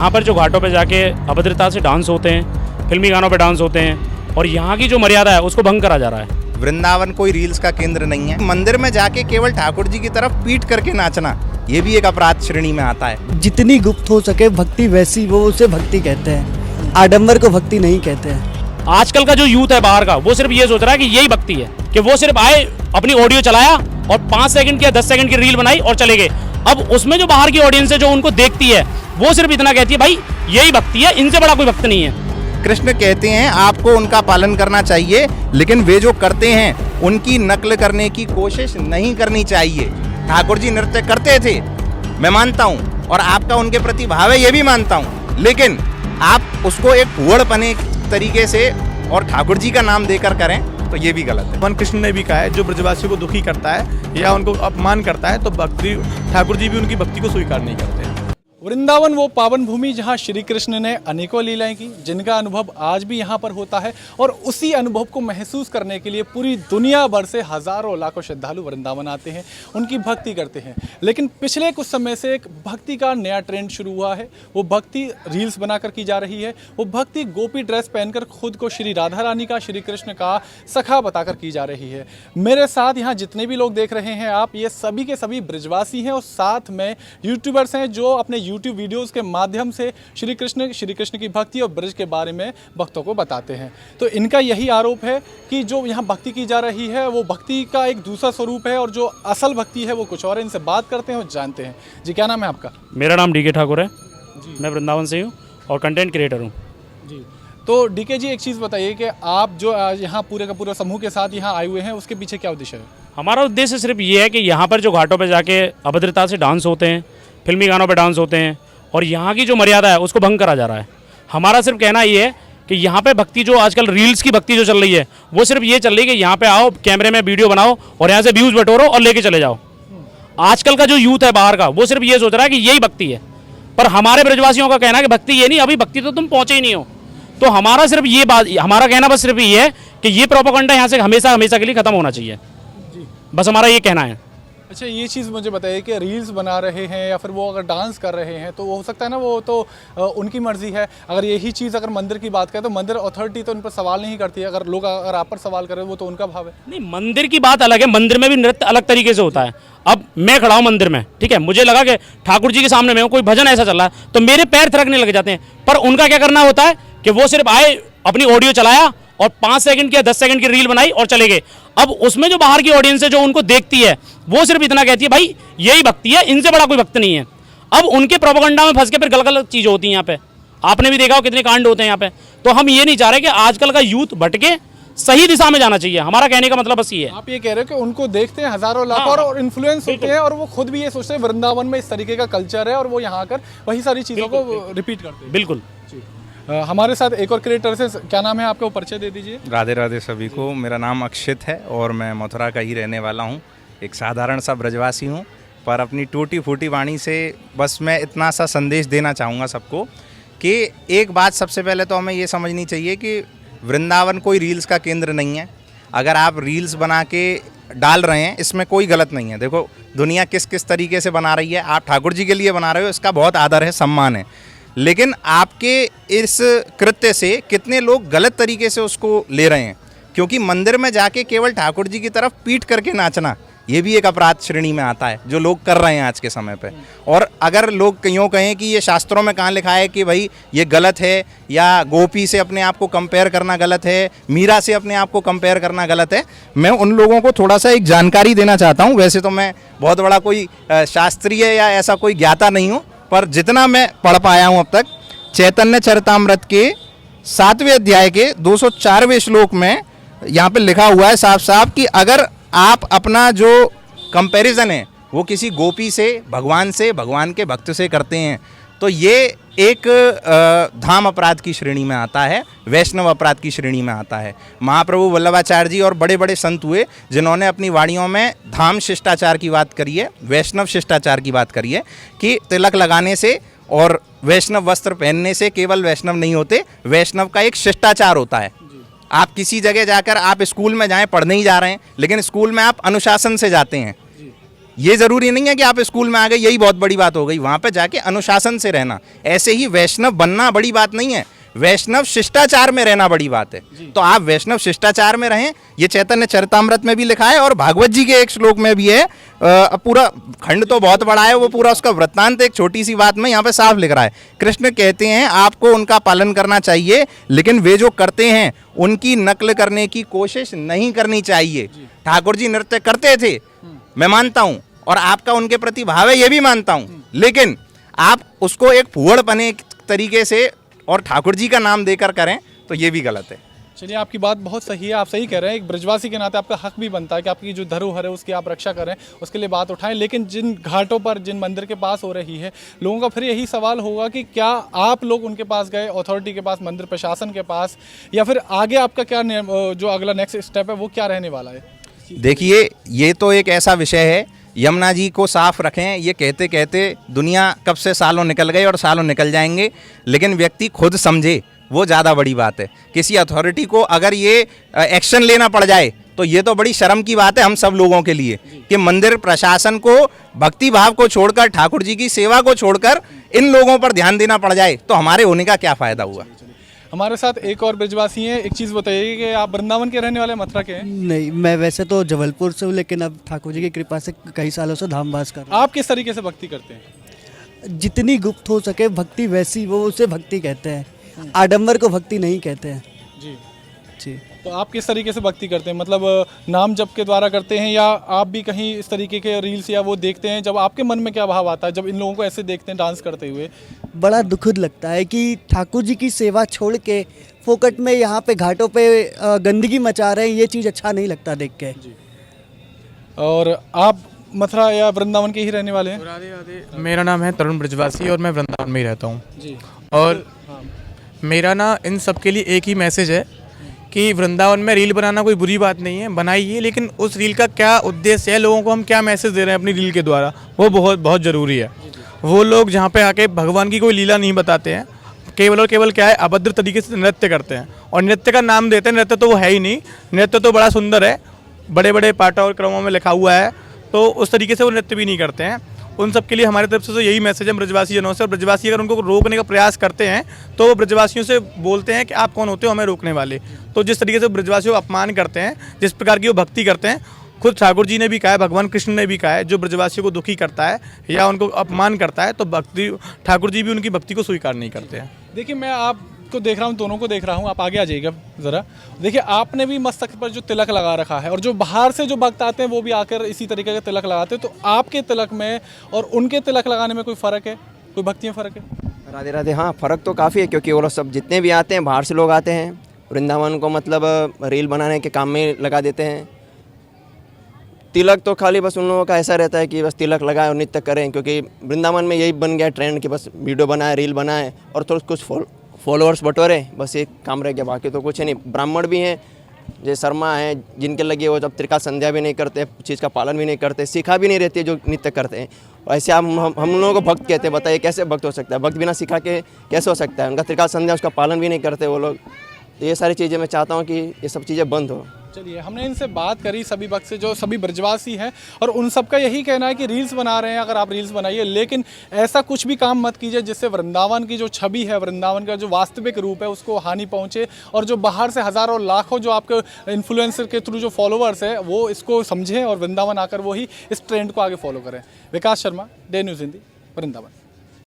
यहाँ पर जो घाटों पे जाके अभद्रता से डांस होते हैं, फिल्मी गानों पे डांस होते हैं और यहाँ की जो मर्यादा है उसको भंग करा जा रहा है। वृंदावन कोई रील्स का केंद्र नहीं है। मंदिर में जाके केवल ठाकुर जी की तरफ पीठ करके नाचना, ये भी एक अपराध श्रेणी में आता है। जितनी गुप्त हो सके भक्ति वैसी, वो उसे भक्ति कहते हैं, आडंबर को भक्ति नहीं कहते हैं। आजकल का जो यूथ है बाहर का, वो सिर्फ ये सोच रहा है कि यही भक्ति है, कि वो सिर्फ आए, अपनी ऑडियो चलाया और 5 सेकंड की 10 सेकंड की रील बनाई और चले गए। अब उसमें जो बाहर की ऑडियंस है जो उनको देखती है, वो सिर्फ इतना कहती है भाई यही भक्ति है, इनसे बड़ा कोई भक्त नहीं है। कृष्ण कहते हैं आपको उनका पालन करना चाहिए, लेकिन वे जो करते हैं उनकी नकल करने की कोशिश नहीं करनी चाहिए। ठाकुर जी नृत्य करते थे, मैं मानता हूँ, और आपका उनके प्रति भाव है ये भी मानता हूँ, लेकिन आप उसको एक हुड़पने तरीके से और ठाकुर जी का नाम देकर करें तो ये भी गलत है। भगवान कृष्ण ने भी कहा है, जो ब्रजवासियों को दुखी करता है या उनको अपमान करता है, तो भक्ति ठाकुर जी भी उनकी भक्ति को स्वीकार नहीं करते। वृंदावन वो पावन भूमि जहाँ श्री कृष्ण ने अनेकों लीलाएं की, जिनका अनुभव आज भी यहाँ पर होता है, और उसी अनुभव को महसूस करने के लिए पूरी दुनिया भर से हजारों लाखों श्रद्धालु वृंदावन आते हैं, उनकी भक्ति करते हैं। लेकिन पिछले कुछ समय से एक भक्ति का नया ट्रेंड शुरू हुआ है। वो भक्ति रील्स बनाकर की जा रही है। वो भक्ति गोपी ड्रेस पहनकर खुद को श्री राधा रानी का, श्री कृष्ण का सखा बताकर की जा रही है। मेरे साथ यहाँ जितने भी लोग देख रहे हैं आप, ये सभी के सभी ब्रजवासी हैं और साथ में यूट्यूबर्स हैं जो अपने यूट्यूब वीडियोस के माध्यम से श्री कृष्ण की भक्ति और ब्रज के बारे में भक्तों को बताते हैं। तो इनका यही आरोप है कि जो यहाँ भक्ति की जा रही है वो भक्ति का एक दूसरा स्वरूप है और जो असल भक्ति है वो कुछ और है। इनसे बात करते हैं और जानते हैं। जी, क्या नाम है आपका? मेरा नाम डीके ठाकुर है जी। मैं वृंदावन से हूँ और कंटेंट क्रिएटर हूँ जी। तो डीके जी, एक चीज़ बताइए कि आप जो यहाँ पूरे का पूरा समूह के साथ यहाँ आए हुए हैं, उसके पीछे क्या उद्देश्य है? हमारा उद्देश्य सिर्फ ये है कि यहाँ पर जो घाटों पे जाके अभद्रता से डांस होते हैं, फिल्मी गानों पे डांस होते हैं और यहाँ की जो मर्यादा है उसको भंग करा जा रहा है। हमारा सिर्फ कहना ये है कि यहाँ पे भक्ति जो आजकल रील्स की भक्ति जो चल रही है, वो सिर्फ ये चल रही है कि यहाँ पे आओ, कैमरे में वीडियो बनाओ और यहाँ से व्यूज़ बटोरो और लेके चले जाओ। आजकल का जो यूथ है बाहर का, वो सिर्फ ये सोच रहा है कि यही भक्ति है। पर हमारे ब्रजवासियों का कहना है कि भक्ति ये नहीं, अभी भक्ति तो तुम पहुँचे ही नहीं हो। तो हमारा सिर्फ ये बात, हमारा कहना बस सिर्फ ये है कि ये प्रोपेगेंडा यहाँ से हमेशा के लिए ख़त्म होना चाहिए। बस हमारा ये कहना है। अच्छा, ये चीज़ मुझे बताइए कि रील्स बना रहे हैं या फिर वो अगर डांस कर रहे हैं तो वो हो सकता है ना, वो तो उनकी मर्जी है। अगर यही चीज़ अगर मंदिर की बात करें तो मंदिर अथॉरिटी तो उन पर सवाल नहीं करती है। अगर लोग अगर आप पर सवाल करें वो तो उनका भाव है। नहीं, मंदिर की बात अलग है। मंदिर में भी नृत्य अलग तरीके से होता है। अब मैं खड़ा हूँ मंदिर में, ठीक है, मुझे लगा कि ठाकुर जी के सामने मैं हूँ, कोई भजन ऐसा चल रहा है तो मेरे पैर थिरकने लग जाते हैं। पर उनका क्या करना होता है कि वो सिर्फ आए, अपनी ऑडियो चलाया और 5 सेकंड की 10 सेकंड की रील बनाई और चले गए। अब उसमें जो बाहर की ऑडियंस है जो उनको देखती है, वो सिर्फ इतना कहती है भाई यही भक्ति है, इनसे बड़ा कोई भक्त नहीं है। अब उनके प्रोपेगेंडा में फंस के फिर गलत गलत चीज़ होती हैं यहाँ पे। आपने भी देखा हो कितने कांड होते हैं यहाँ पे। तो हम ये नहीं चाह रहे कि आजकल का यूथ भटके, सही दिशा में जाना चाहिए। हमारा कहने का मतलब बस ये है। आप ये कह रहे हो कि उनको देखते हैं हज़ारों लाखों और इन्फ्लुएंस होते हैं और वो खुद भी ये सोचते हैं वृंदावन में इस तरीके का कल्चर है और वो यहाँ आकर वही सारी चीज़ों को रिपीट करते हैं। बिल्कुल। हमारे साथ एक और क्रिएटर से, क्या नाम है आपका, वो परिचय दे दीजिए। राधे राधे सभी को। मेरा नाम अक्षित है और मैं मथुरा का ही रहने वाला हूँ। एक साधारण सा ब्रजवासी हूँ, पर अपनी टूटी फूटी वाणी से बस मैं इतना सा संदेश देना चाहूँगा सबको कि एक बात सबसे पहले तो हमें ये समझनी चाहिए कि वृंदावन कोई रील्स का केंद्र नहीं है। अगर आप रील्स बना के डाल रहे हैं, इसमें कोई गलत नहीं है। देखो दुनिया किस किस तरीके से बना रही है, आप ठाकुर जी के लिए बना रहे हो, इसका बहुत आदर है, सम्मान है। लेकिन आपके इस कृत्य से कितने लोग गलत तरीके से उसको ले रहे हैं, क्योंकि मंदिर में जाके केवल ठाकुर जी की तरफ पीठ करके नाचना, ये भी एक अपराध श्रेणी में आता है जो लोग कर रहे हैं आज के समय पे। और अगर लोग यूँ कहें कि ये शास्त्रों में कहाँ लिखा है कि भाई ये गलत है, या गोपी से अपने आप को कंपेयर करना गलत है, मीरा से अपने आप को कंपेयर करना गलत है, मैं उन लोगों को थोड़ा सा एक जानकारी देना चाहता हूँ। वैसे तो मैं बहुत बड़ा कोई शास्त्रीय या ऐसा कोई ज्ञाता नहीं हूँ, पर जितना मैं पढ़ पाया हूँ अब तक, चैतन्य चरितामृत के 7वें अध्याय के 204वें श्लोक में यहाँ पे लिखा हुआ है साफ साफ कि अगर आप अपना जो कंपैरिजन है वो किसी गोपी से, भगवान के भक्त से करते हैं, तो ये एक धाम अपराध की श्रेणी में आता है, वैष्णव अपराध की श्रेणी में आता है। महाप्रभु वल्लभाचार्य जी और बड़े बड़े संत हुए जिन्होंने अपनी वाणियों में धाम शिष्टाचार की बात करी है, वैष्णव शिष्टाचार की बात करी है कि तिलक लगाने से और वैष्णव वस्त्र पहनने से केवल वैष्णव नहीं होते, वैष्णव का एक शिष्टाचार होता है। आप किसी जगह जाकर, आप स्कूल में जाएं, पढ़ने ही जा रहे हैं, लेकिन स्कूल में आप अनुशासन से जाते हैं। ये ज़रूरी नहीं है कि आप स्कूल में आ गए यही बहुत बड़ी बात हो गई, वहाँ पे जाके अनुशासन से रहना। ऐसे ही वैष्णव बनना बड़ी बात नहीं है, वैष्णव शिष्टाचार में रहना बड़ी बात है। तो आप वैष्णव शिष्टाचार में रहें, ये चैतन्य चरितामृत में भी लिखा है और भागवत जी के एक श्लोक में भी है। पूरा खंड तो बहुत बड़ा है, वो पूरा उसका वृत्तांत एक छोटी सी बात में यहाँ पे साफ लिख रहा है। कृष्ण कहते हैं आपको उनका पालन करना चाहिए, लेकिन वे जो करते हैं उनकी नकल करने की कोशिश नहीं करनी चाहिए। ठाकुर जी नृत्य करते थे, मैं मानता हूँ, और आपका उनके प्रति भाव है ये भी मानता हूँ, लेकिन आप उसको एक फूहड़पने तरीके से और ठाकुर जी का नाम देकर करें तो ये भी गलत है। चलिए, आपकी बात बहुत सही है, आप सही कह रहे हैं। एक ब्रजवासी के नाते आपका हक भी बनता है कि आपकी जो धरोहर है उसकी आप रक्षा करें, उसके लिए बात उठाएं। लेकिन जिन घाटों पर, जिन मंदिर के पास हो रही है, लोगों का फिर यही सवाल होगा कि क्या आप लोग उनके पास गए, अथॉरिटी के पास, मंदिर प्रशासन के पास, या फिर आगे आपका क्या जो अगला नेक्स्ट स्टेप है वो क्या रहने वाला है? देखिए, ये तो एक ऐसा विषय है, यमुना जी को साफ रखें, ये कहते कहते दुनिया कब से सालों निकल गए और सालों निकल जाएंगे, लेकिन व्यक्ति खुद समझे, वो ज़्यादा बड़ी बात है। किसी अथॉरिटी को अगर ये एक्शन लेना पड़ जाए तो ये तो बड़ी शर्म की बात है हम सब लोगों के लिए कि मंदिर प्रशासन को भक्ति भाव को छोड़कर, ठाकुर जी की सेवा को छोड़कर इन लोगों पर ध्यान देना पड़ जाए तो हमारे होने का क्या फ़ायदा हुआ। हमारे साथ एक और ब्रजवासी हैं। एक चीज़ बताइए कि आप वृंदावन के रहने वाले, मथुरा के हैं? नहीं, मैं वैसे तो जबलपुर से हूँ, लेकिन अब ठाकुर जी की कृपा से कई सालों से धामवास कर रहा हूँ। आप किस तरीके से भक्ति करते हैं? जितनी गुप्त हो सके भक्ति वैसी, वो उसे भक्ति कहते हैं, आडंबर को भक्ति नहीं कहते हैं। जी जी। तो आप किस तरीके से भक्ति करते हैं? मतलब नाम जप के द्वारा करते हैं, या आप भी कहीं इस तरीके के रील्स या वो देखते हैं? जब आपके मन में क्या भाव आता है जब इन लोगों को ऐसे देखते हैं डांस करते हुए? बड़ा दुखद लगता है कि ठाकुर जी की सेवा छोड़ के फोकट में यहाँ पे घाटों पे गंदगी मचा रहे हैं, ये चीज़ अच्छा नहीं लगता देख के। और आप मथुरा या वृंदावन के ही रहने वाले हैं? मेरा नाम है तरुण ब्रजवासी और मैं वृंदावन में ही रहता हूँ। जी। और मेरा ना इन सब के लिए एक ही मैसेज है कि वृंदावन में रील बनाना कोई बुरी बात नहीं है, बनाइए, लेकिन उस रील का क्या उद्देश्य है, लोगों को हम क्या मैसेज दे रहे हैं अपनी रील के द्वारा, वो बहुत बहुत ज़रूरी है। वो लोग जहाँ पे आके भगवान की कोई लीला नहीं बताते हैं, केवल और केवल क्या है, अभद्र तरीके से नृत्य करते हैं और नृत्य का नाम देते हैं। नृत्य तो वो है ही नहीं, नृत्य तो बड़ा सुंदर है, बड़े बड़े पाठों और क्रमों में लिखा हुआ है, तो उस तरीके से वो नृत्य भी नहीं करते हैं। उन सब के लिए हमारी तरफ से तो यही मैसेज है ब्रजवासी जनों से। और ब्रजवासी अगर उनको रोकने का प्रयास करते हैं तो वो ब्रजवासियों से बोलते हैं कि आप कौन होते हो हमें रोकने वाले। तो जिस तरीके से ब्रजवासियों को अपमान करते हैं, जिस प्रकार की वो भक्ति करते हैं, खुद ठाकुर जी ने भी कहा है, भगवान कृष्ण ने भी कहा है, जो ब्रजवासियों को दुखी करता है या उनको अपमान करता है तो भक्ति, ठाकुर जी भी उनकी भक्ति को स्वीकार नहीं करते हैं। देखिए, मैं आपको देख रहा हूँ, दोनों को देख रहा हूँ, आप आगे आ जाइएगा ज़रा। देखिए, आपने भी मस्तक पर जो तिलक लगा रखा है, और जो बाहर से जो भक्त आते हैं वो भी आकर इसी तरीके का तिलक लगाते हैं, तो आपके तिलक में और उनके तिलक लगाने में कोई फ़र्क है? कोई भक्ति में फ़र्क है? राधे राधे। हाँ, फ़र्क तो काफ़ी है, क्योंकि वो लोग सब जितने भी आते हैं बाहर से लोग आते हैं, वृंदावन को मतलब रील बनाने के काम में लगा देते हैं। तिलक तो खाली बस उन लोगों का ऐसा रहता है कि बस तिलक लगाए और नृत्य करें, क्योंकि वृंदावन में यही बन गया ट्रेंड कि बस वीडियो बनाए, रील बनाए और थोड़ा कुछ फॉलोअर्स बटोरे, बस एक काम रह गया, बाकी तो कुछ है नहीं। ब्राह्मण भी हैं, जैसे शर्मा हैं, जिनके लगे वो जब त्रिकाल संध्या भी नहीं करते, चीज़ का पालन भी नहीं करते, सीखा भी नहीं रहती जो नृत्य करते हैं। ऐसे हम लोगों को भक्त कहते हैं। बताइए कैसे भक्त हो सकता है? भक्त बिना सीखा के कैसे हो सकता है? उनका त्रिकाल संध्या उसका पालन भी नहीं करते वो लोग। तो ये सारी चीज़ें मैं चाहता हूँ कि ये सब चीज़ें बंद हो। चलिए, हमने इनसे बात करी, सभी भक्त से, जो सभी ब्रजवासी हैं, और उन सबका यही कहना है कि रील्स बना रहे हैं, अगर आप रील्स बनाइए, लेकिन ऐसा कुछ भी काम मत कीजिए जिससे वृंदावन की जो छवि है, वृंदावन का जो वास्तविक रूप है, उसको हानि पहुंचे, और जो बाहर से हज़ारों लाखों जो आपके इन्फ्लुएंसर के थ्रू जो फॉलोअर्स है वो इसको समझें और वृंदावन आकर वो ही इस ट्रेंड को आगे फॉलो करें। विकास शर्मा, डे न्यूज़ हिंदी, वृंदावन।